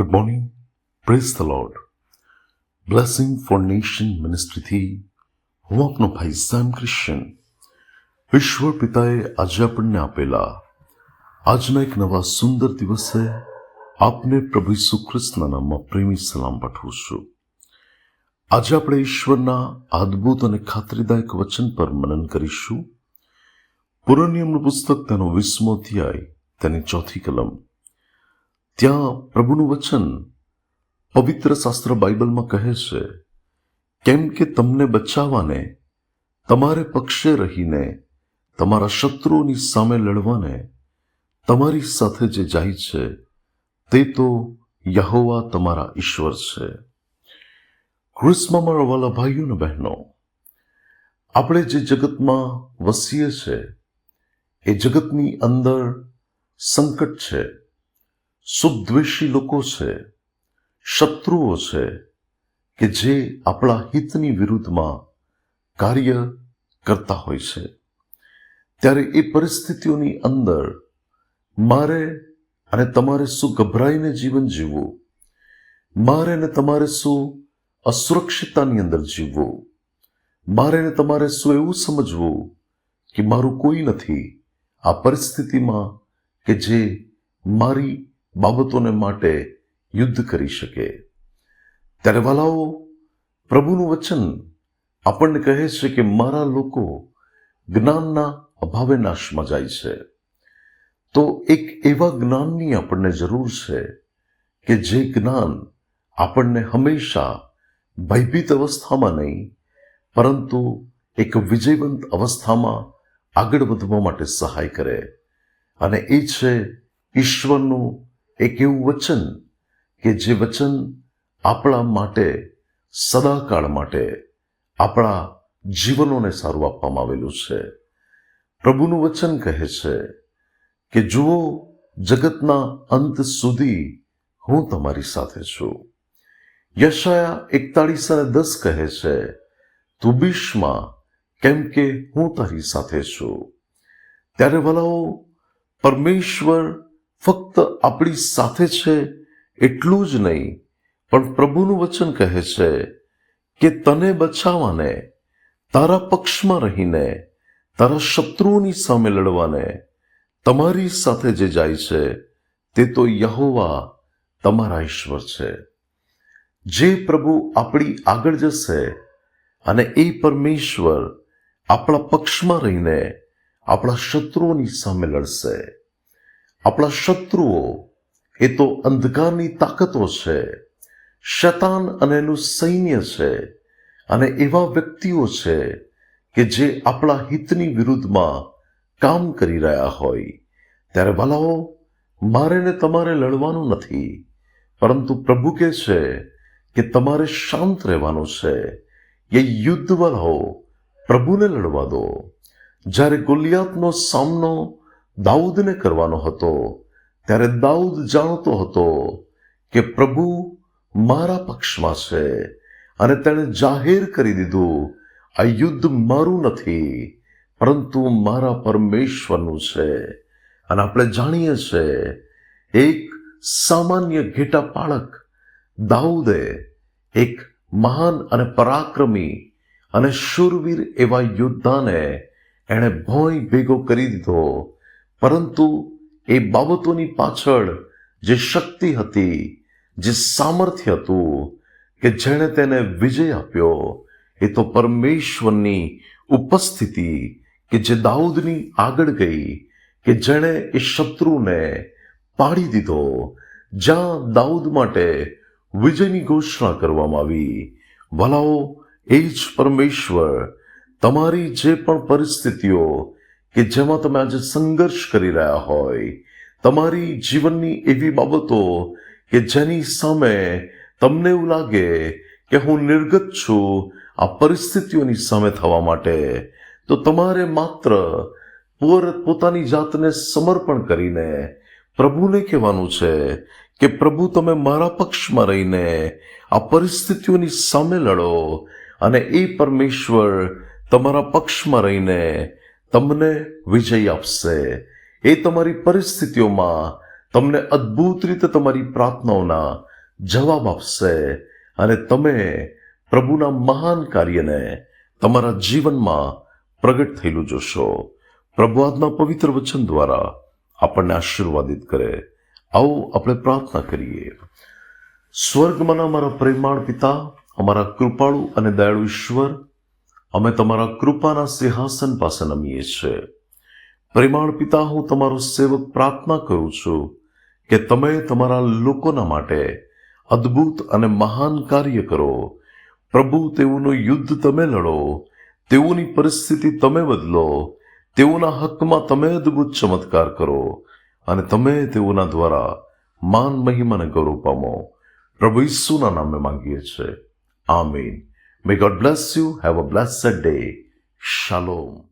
Good morning, praise the Lord. Blessing for nation મિનિસ્ટ્રીથી હું આપનો ભાઈ સેમ ક્રિશ્ચન. ઈશ્વર પિતાએ આજે આપણને આપેલા આજના એક નવા સુંદર દિવસે આપને પ્રભુ ઈસુ ખ્રિસ્તના નામમાં પ્રેમી સલામ પાઠવું છું. આજે આપણે ઈશ્વરના અદ્ભુત અને ખાતરીદાયક વચન પર મનન કરીશું. પુરાણ નિયમનું પુસ્તક તેનો 20મો અધ્યાય તેની 4th કલમ. ત્યાં પ્રભુનું વચન પવિત્ર શાસ્ત્ર બાઇબલમાં કહે છે, કેમ કે તમને બચાવવાને, તમારે પક્ષે રહીને તમારા શત્રુઓની સામે લડવાને તમારી સાથે જે જાય છે તે તો યહોવા તમારા ઈશ્વર છે. ખ્રિસ્તમાં મારા વાલા ભાઈઓ અને બહેનો, આપણે જે જગતમાં વસીએ છે એ જગતની અંદર સંકટ છે, સુદ્વેષી લોકો છે, શત્રુઓ છે કે જે આપણા હિતની વિરુદ્ધમાં કાર્ય કરતા હોય છે. ત્યારે એ પરિસ્થિતિઓની અંદર મારે અને તમારે શું ગભરાઈને જીવન જીવવું, મારે અને તમારે શું અસુરક્ષિતતાની અંદર જીવવું, મારે અને તમારે શું એવું સમજવું કે મારું કોઈ નથી આ પરિસ્થિતિમાં કે જે મારી બાબતોને માટે યુદ્ધ કરી શકે. ત્યારે વાલાઓ, પ્રભુનું વચન આપણને કહે છે કે મારા લોકો જ્ઞાનના અભાવે નાશમાં જાય છે. તો એક એવા જ્ઞાનની આપણને જરૂર છે કે જે જ્ઞાન આપણને હંમેશા ભયભીત અવસ્થામાં નહીં, પરંતુ એક વિજયવંત અવસ્થામાં આગળ વધવા માટે સહાય કરે. અને એ છે ઈશ્વરનું એક એવું વચન કે જે વચન આપણા માટે સદાકાળ માટે આપણા જીવનોને સારું આપવામાં આવેલું છે. પ્રભુનું વચન કહે છે કે જુઓ, જગતના અંત સુધી હું તમારી સાથે છું. યશાયા 41:10 કહે છે, તું બીશમાં, કેમ કે હું તારી સાથે છું. ત્યારે વાલાઓ, પરમેશ્વર ફક્ત આપણી સાથે છે એટલું જ નહીં, પણ પ્રભુનું વચન કહે છે કે તને બચાવવાને, તારા પક્ષમાં રહીને તારા શત્રુઓની સામે લડવાને તમારી સાથે જે જાય છે તે તો યહોવા તમારા ઈશ્વર છે. જે પ્રભુ આપણી આગળ જશે અને એ પરમેશ્વર આપણા પક્ષમાં રહીને આપણા શત્રુઓની સામે લડશે. આપણા શત્રુઓ એ તો અંધકારની તાકાતો છે, શૈતાન અને એનું સૈન્ય છે, અને એવા વ્યક્તિઓ છે કે જે આપણા હિતની વિરુદ્ધમાં કામ કરી રહ્યા હોય. ત્યારે વાલાઓ, મારે ને તમારે લડવાનું નથી, પરંતુ પ્રભુ કહે છે કે તમારે શાંત રહેવાનું છે. એ યુદ્ધ વાલાઓ પ્રભુને લડવા દો. જ્યારે ગોલિયાતનો સામનો દાઉદને કરવાનો હતો, ત્યારે દાઉદ જાણતો હતો કે પ્રભુ મારા પક્ષમાં છે, અને તેણે જાહેર કરી દીધું, આ યુદ્ધ મારું નથી પરંતુ મારા પરમેશ્વરનું છે. અને આપણે જાણીએ છીએ, એક સામાન્ય ઘેટા પાળક દાઉદે એક મહાન અને પરાક્રમી અને શૂરવીર એવા યોદ્ધાને એણે ભોંય ભેગો કરી દીધો. પરંતુ એ બાબતોની પાછળ જે શક્તિ હતી, જે સામર્થ્ય હતું કે જેણે તેને વિજય આપ્યો, એ તો પરમેશ્વરની ઉપસ્થિતિ કે જે દાઉદની આગળ ગઈ, કે જેણે એ શત્રુને પાડી દીધો. જ્યાં દાઉદ માટે વિજયની ઘોષણા કરવામાં આવી. ભલાઓ, એ જ પરમેશ્વર તમારી જે પણ પરિસ્થિતિઓ કે જેમાં તમે આજે સંઘર્ષ કરી રહ્યા હોય, તમારી જીવનની એવી બાબતો કે જેની સામે તમને એવું લાગે કે હું નિર્ગત છું આ પરિસ્થિતિઓની સામે થવા માટે, તો તમારે માત્ર પોતાની જાતને સમર્પણ કરીને પ્રભુને કહેવાનું છે કે પ્રભુ, તમે મારા પક્ષમાં રહીને આ પરિસ્થિતિઓની સામે લડો, અને એ પરમેશ્વર તમારા પક્ષમાં રહીને તમને વિજય આપશે. એ તમારી પરિસ્થિતિઓમાં તમને અદ્ભુત રીતે તમારી પ્રાર્થનાઓના જવાબ આપશે અને તમે પ્રભુના મહાન કાર્યને તમારા જીવનમાં પ્રગટ થયેલું જોશો. પ્રભુ આજના પવિત્ર વચન દ્વારા આપણને આશીર્વાદિત કરે. આવો આપણે પ્રાર્થના કરીએ. સ્વર્ગમાંના અમારા પ્રેમાળ પિતા, અમારા કૃપાળુ અને દયાળુ ઈશ્વર, અમે તમારા કૃપાના સિંહાસન પાસે નમીએ છીએ. પ્રેમાળ પિતા, હું તમારો સેવક પ્રાર્થના કરું છું કે તમે તમારા લોકોના માટે અદ્ભુત અને મહાન કાર્ય કરો. પ્રભુ, તેઓનું યુદ્ધ તમે લડો, તેઓની પરિસ્થિતિ તમે બદલો, તેઓના હકમાં તમે અદ્ભુત ચમત્કાર કરો અને તમે તેઓના દ્વારા માન, મહિમા અને ગૌરવ પામો. પ્રભુ ઈસુના નામે માંગીએ છીએ. આમીન. May God bless you. Have a blessed day. Shalom.